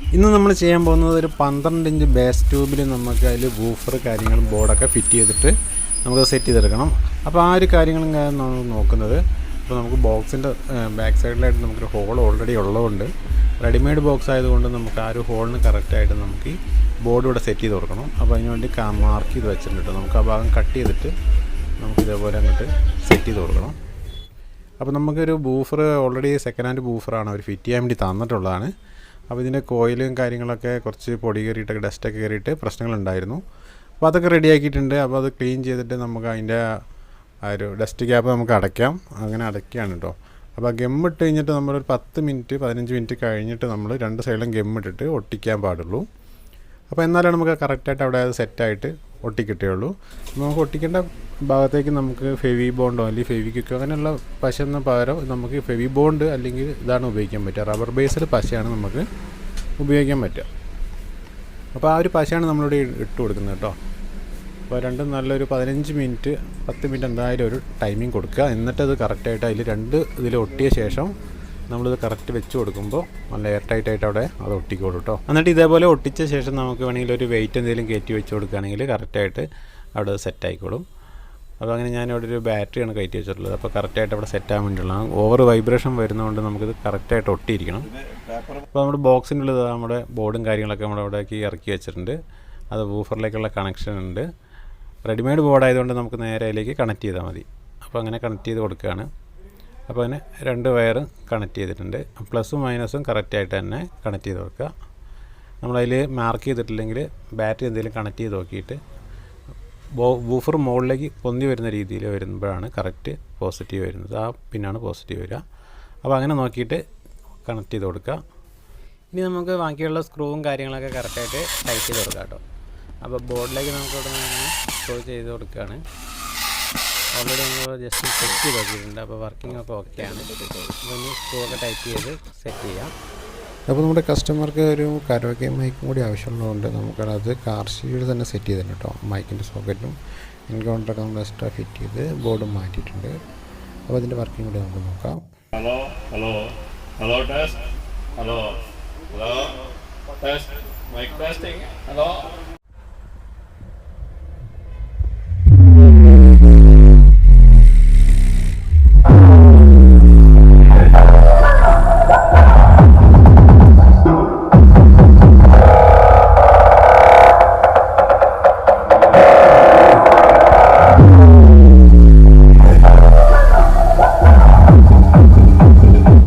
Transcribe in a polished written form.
ഇന്ന് നമ്മൾ ചെയ്യാൻ പോകുന്നത് ഒരു 12 ഇഞ്ച് ബേസ് ട്യൂബിൽ നമുക്ക് അതിൽ വൂഫർ കാര്യങ്ങളും ബോർഡൊക്കെ ഫിറ്റ് ചെയ്തിട്ട് നമുക്ക് സെറ്റ് ചെയ്തെടുക്കണം. അപ്പോൾ ആ ഒരു കാര്യങ്ങളും നമ്മൾ നോക്കുന്നത്. അപ്പോൾ നമുക്ക് ബോക്സിൻ്റെ ബാക്ക് സൈഡിലായിട്ട് നമുക്കൊരു ഹോൾ ഓൾറെഡി ഉള്ളതുകൊണ്ട് റെഡിമെയ്ഡ് ബോക്സ് ആയതുകൊണ്ട് നമുക്ക് ആ ഒരു ഹോളിന് കറക്റ്റായിട്ട് നമുക്ക് ഈ ബോർഡ് ഇവിടെ സെറ്റ് ചെയ്ത് കൊടുക്കണം. അപ്പോൾ അതിനുവേണ്ടി മാർക്ക് ചെയ്ത് വെച്ചിട്ടുണ്ട്. നമുക്ക് ആ ഭാഗം കട്ട് ചെയ്തിട്ട് നമുക്ക് ഇതേപോലെ അങ്ങോട്ട് സെറ്റ് ചെയ്ത് കൊടുക്കണം. അപ്പോൾ നമുക്കൊരു ബൂഫർ ഓൾറെഡി സെക്കൻഡ് ഹാൻഡ് ബൂഫറാണ് അവർ ഫിറ്റ് ചെയ്യാൻ വേണ്ടി തന്നിട്ടുള്ളതാണ്. അപ്പോൾ ഇതിൻ്റെ കോയിലും കാര്യങ്ങളൊക്കെ കുറച്ച് പൊടി കയറിയിട്ടൊക്കെ ഡസ്റ്റൊക്കെ കയറിയിട്ട് പ്രശ്നങ്ങളുണ്ടായിരുന്നു. അപ്പോൾ അതൊക്കെ റെഡിയാക്കിയിട്ടുണ്ട്. അപ്പോൾ അത് ക്ലീൻ ചെയ്തിട്ട് നമുക്ക് അതിൻ്റെ ആ ഒരു ഡസ്റ്റ് ക്യാപ്പ് നമുക്ക് അടയ്ക്കാം. അങ്ങനെ അടയ്ക്കുകയാണ് കേട്ടോ. അപ്പോൾ ഗമ്മിട്ട് കഴിഞ്ഞിട്ട് നമ്മളൊരു 10 മിനിറ്റ് 15 മിനിറ്റ് കഴിഞ്ഞിട്ട് നമ്മൾ രണ്ട് സൈഡിലും ഗമ്മിട്ടിട്ട് ഒട്ടിക്കാൻ പാടുള്ളൂ. അപ്പോൾ എന്നാലാണ് നമുക്ക് കറക്റ്റായിട്ട് അവിടെ അത് സെറ്റായിട്ട് ഒട്ടിക്കിട്ടുകയുള്ളൂ. നമുക്ക് ഒട്ടിക്കേണ്ട ഭാഗത്തേക്ക് നമുക്ക് ഫെവി ബോണ്ടോ അല്ലെങ്കിൽ ഫെവിക്വിക്കോ അങ്ങനെയുള്ള പശയെന്ന പകരം നമുക്ക് ഫെവി ബോണ്ട് അല്ലെങ്കിൽ ഇതാണ് ഉപയോഗിക്കാൻ പറ്റുക. റബ്ബർ ബേസ്ഡ് പശയാണ് നമുക്ക് ഉപയോഗിക്കാൻ പറ്റുക. അപ്പോൾ ആ ഒരു പശയാണ് നമ്മളിവിടെ ഇട്ട് കൊടുക്കുന്നത് കേട്ടോ. അപ്പോൾ രണ്ടും നല്ലൊരു 15 മിനിറ്റ് 10 മിനിറ്റ് എന്തായാലും ഒരു ടൈമിങ് കൊടുക്കുക. എന്നിട്ടത് കറക്റ്റായിട്ട് അതിൽ രണ്ട് ഇതിൽ ഒട്ടിയ ശേഷം നമ്മളിത് കറക്റ്റ് വെച്ച് കൊടുക്കുമ്പോൾ നല്ല എയർ ടൈറ്റായിട്ട് അവിടെ അത് ഒട്ടിക്കോളൂ കേട്ടോ. എന്നിട്ട് ഇതേപോലെ ഒട്ടിച്ച ശേഷം നമുക്ക് വേണമെങ്കിൽ ഒരു വെയിറ്റ് എന്തെങ്കിലും കയറ്റി വെച്ച് കൊടുക്കുകയാണെങ്കിൽ കറക്റ്റായിട്ട് അവിടെ സെറ്റ് ആയിക്കോളും. അപ്പോൾ അങ്ങനെ ഞാനിവിടെ ഒരു ബാറ്ററിയാണ് കയറ്റി വെച്ചിട്ടുള്ളത്. അപ്പോൾ കറക്റ്റായിട്ട് അവിടെ സെറ്റ് ആകാൻ വേണ്ടിയുള്ള ഓവർ വൈബ്രേഷൻ വരുന്നതുകൊണ്ട് നമുക്കിത് കറക്റ്റായിട്ട് ഒട്ടിയിരിക്കണം. അപ്പോൾ നമ്മുടെ ബോക്സിൻ്റെ ഉള്ളത് നമ്മുടെ ബോർഡും കാര്യങ്ങളൊക്കെ നമ്മുടെ അവിടേക്ക് ഇറക്കി വെച്ചിട്ടുണ്ട്. അത് വൂഫറിലേക്കുള്ള കണക്ഷൻ ഉണ്ട്. റെഡിമെയ്ഡ് ബോർഡ് ആയതുകൊണ്ട് നമുക്ക് നേരെ അതിലേക്ക് കണക്ട് ചെയ്താൽ മതി. അപ്പോൾ അങ്ങനെ കണക്ട് ചെയ്ത് കൊടുക്കുകയാണ്. അപ്പോൾ അതിന് രണ്ട് വയർ കണക്ട് ചെയ്തിട്ടുണ്ട്. പ്ലസും മൈനസും കറക്റ്റായിട്ട് തന്നെ കണക്ട് ചെയ്ത് കൊടുക്കുക. നമ്മളതിൽ മാർക്ക് ചെയ്തിട്ടില്ലെങ്കിൽ ബാറ്ററി എന്തെങ്കിലും കണക്ട് ചെയ്ത് നോക്കിയിട്ട് വൂഫർ മുകളിലേക്ക് പൊന്തി വരുന്ന രീതിയിൽ വരുമ്പോഴാണ് കറക്റ്റ് പോസിറ്റീവ് വരുന്നത്. ആ പിന്നാണ് പോസിറ്റീവ് വരിക. അപ്പോൾ അങ്ങനെ നോക്കിയിട്ട് കണക്ട് ചെയ്ത് കൊടുക്കുക. ഇനി നമുക്ക് ബാക്കിയുള്ള സ്ക്രൂവും കാര്യങ്ങളൊക്കെ കറക്റ്റായിട്ട് ടൈറ്റ് ചെയ്ത് കൊടുക്കാം കേട്ടോ. അപ്പോൾ ബോർഡിലേക്ക് നമുക്ക് ഇവിടെ നിന്ന് സ്ക്രൂ ചെയ്ത് കൊടുക്കുകയാണ്. ഓൾറെഡി നമ്മൾ ജസ്റ്റ് ചെക്ക് ചെയ്ത് നോക്കിയിട്ടുണ്ട്. അപ്പോൾ വർക്കിംഗ് ഒക്കെ ഓക്കെയാണ്. അപ്പോൾ ഇനി സ്ക്രൂ ഒക്കെ ടൈറ്റ് ചെയ്ത് സെറ്റ് ചെയ്യാം. അപ്പോൾ നമ്മുടെ കസ്റ്റമർക്ക് ഒരു കരോക്കെ മൈക്കും കൂടി ആവശ്യമുള്ളതുകൊണ്ട് നമുക്കത് കാർ ഷീൽഡ് തന്നെ സെറ്റ് ചെയ്തിട്ടുണ്ട് കേട്ടോ. മൈക്കിൻ്റെ സോക്കറ്റും എൻകൗണ്ടറൊക്കെ നമ്മൾ എക്സ്ട്രാ ഫിറ്റ് ചെയ്ത് ബോർഡും മാറ്റിയിട്ടുണ്ട്. അപ്പോൾ അതിൻ്റെ വർക്കിംഗ് കൂടി നമുക്ക് നോക്കാം. Hello hello hello test hello hello test mic testing hello